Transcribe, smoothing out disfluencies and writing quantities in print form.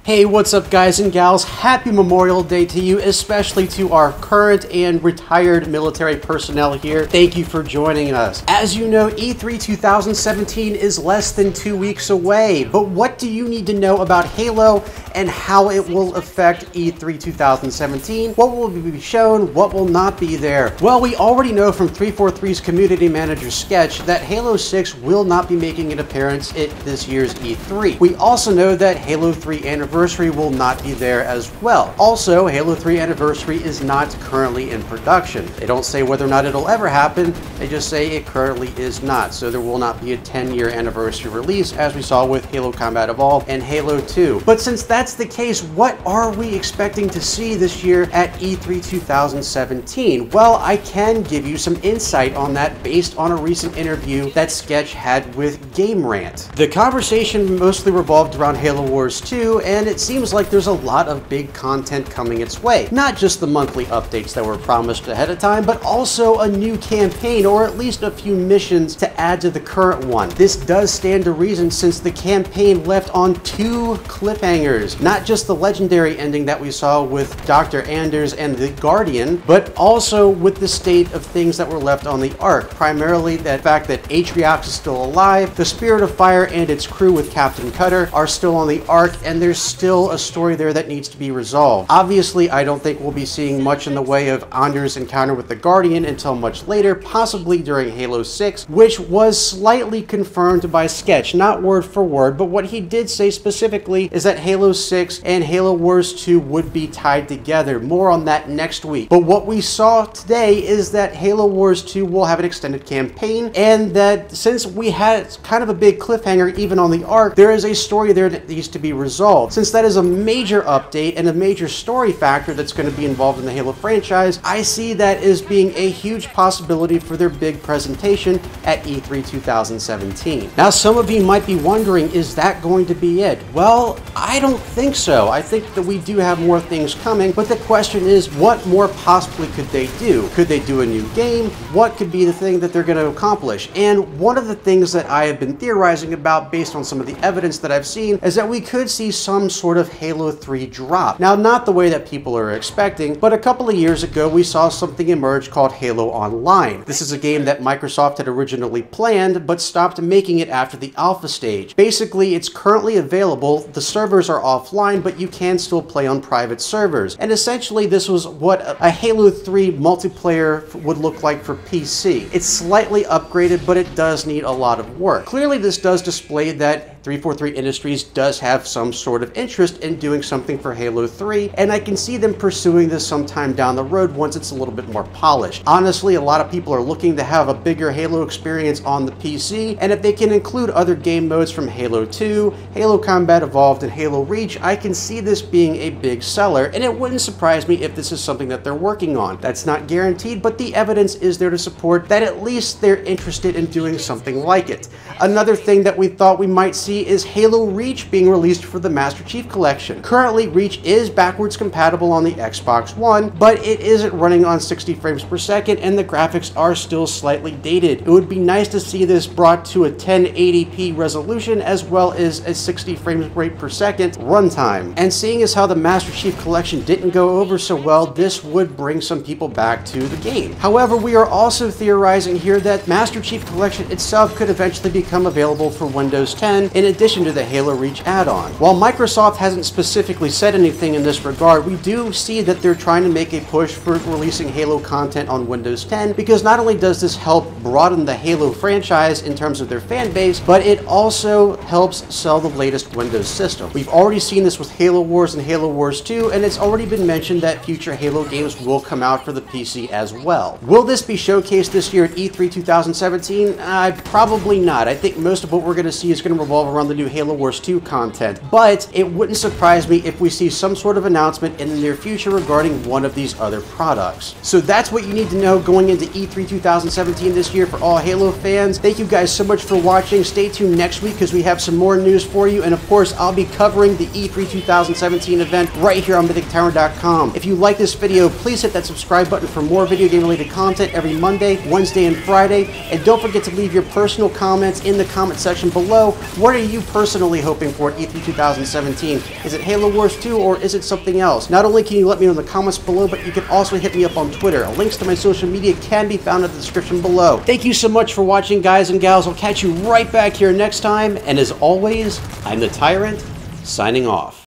Hey, what's up guys and gals? Happy Memorial Day to you, especially to our current and retired military personnel here. Thank you for joining us. As you know, E3 2017 is less than 2 weeks away, but what do you need to know about Halo and how it will affect E3 2017? What will be shown? What will not be there? Well, we already know from 343's community manager Sketch that Halo 6 will not be making an appearance at this year's E3. We also know that Halo 3 Anniversary will not be there as well. Also, Halo 3 Anniversary is not currently in production. They don't say whether or not it'll ever happen, they just say it currently is not, so there will not be a 10-year anniversary release as we saw with Halo Combat Evolved and Halo 2. But since that's the case, what are we expecting to see this year at E3 2017? Well, I can give you some insight on that based on a recent interview that Sketch had with Game Rant. The conversation mostly revolved around Halo Wars 2, and it seems like there's a lot of big content coming its way. Not just the monthly updates that were promised ahead of time, but also a new campaign, or at least a few missions to add to the current one. This does stand to reason since the campaign left on 2 cliffhangers. Not just the legendary ending that we saw with Dr. Anders and the Guardian, but also with the state of things that were left on the Ark. Primarily the fact that Atriox is still alive, the Spirit of Fire and its crew with Captain Cutter are still on the Ark, and there's still a story there that needs to be resolved. Obviously, I don't think we'll be seeing much in the way of Anders' encounter with the Guardian until much later, possibly during Halo 6, which was slightly confirmed by Sketch, not word for word, but what he did say specifically is that Halo 6 and Halo Wars 2 would be tied together. More on that next week. But what we saw today is that Halo Wars 2 will have an extended campaign, and that since we had kind of a big cliffhanger even on the Ark, there is a story there that needs to be resolved. Since that is a major update and a major story factor that's going to be involved in the Halo franchise, I see that as being a huge possibility for their big presentation at E3 2017. Now, some of you might be wondering, is that going to be it? Well, I don't think so. I think that we do have more things coming, but the question is, what more possibly could they do? Could they do a new game? What could be the thing that they're going to accomplish? And one of the things that I have been theorizing about based on some of the evidence that I've seen is that we could see some sort of Halo 3 drop. Now, not the way that people are expecting, but a couple of years ago we saw something emerge called Halo Online. This is a game that Microsoft had originally planned, but stopped making it after the alpha stage. Basically, it's currently available, the servers are offline, but you can still play on private servers. And essentially, this was what a Halo 3 multiplayer would look like for PC. It's slightly upgraded, but it does need a lot of work. Clearly, this does display that 343 Industries does have some sort of interest in doing something for Halo 3, and I can see them pursuing this sometime down the road once it's a little bit more polished. Honestly, a lot of people are looking to have a bigger Halo experience on the PC, and if they can include other game modes from Halo 2, Halo Combat Evolved, and Halo Reach, I can see this being a big seller, and it wouldn't surprise me if this is something that they're working on. That's not guaranteed, but the evidence is there to support that at least they're interested in doing something like it. Another thing that we thought we might see is Halo Reach being released for the Master Chief Collection. Currently, Reach is backwards compatible on the Xbox One, but it isn't running on 60 frames per second, and the graphics are still slightly dated. It would be nice to see this brought to a 1080p resolution as well as a 60 frames rate per second runtime. And seeing as how the Master Chief Collection didn't go over so well, this would bring some people back to the game. However, we are also theorizing here that Master Chief Collection itself could eventually become available for Windows 10 in addition to the Halo Reach add-on. While Microsoft hasn't specifically said anything in this regard, we do see that they're trying to make a push for releasing Halo content on Windows 10, because not only does this help broaden the Halo franchise in terms of their fan base, but it also helps sell the latest Windows system. We've already seen this with Halo Wars and Halo Wars 2, and it's already been mentioned that future Halo games will come out for the PC as well. Will this be showcased this year at E3 2017? Probably not. I think most of what we're going to see is going to revolve around the new Halo Wars 2 content, but it wouldn't surprise me if we see some sort of announcement in the near future regarding one of these other products. So that's what you need to know going into E3 2017 this year for all Halo fans. Thank you guys so much for watching. Stay tuned next week because we have some more news for you, and of course I'll be covering the E3 2017 event right here on MythicTyrant.com. If you like this video, please hit that subscribe button for more video game related content every Monday, Wednesday, and Friday, and don't forget to leave your personal comments in the comment section below. What are are you personally hoping for at E3 2017? Is it Halo Wars 2 or is it something else? Not only can you let me know in the comments below, but you can also hit me up on Twitter. Links to my social media can be found in the description below. Thank you so much for watching, guys and gals. I'll catch you right back here next time, and as always, I'm the Tyrant, signing off.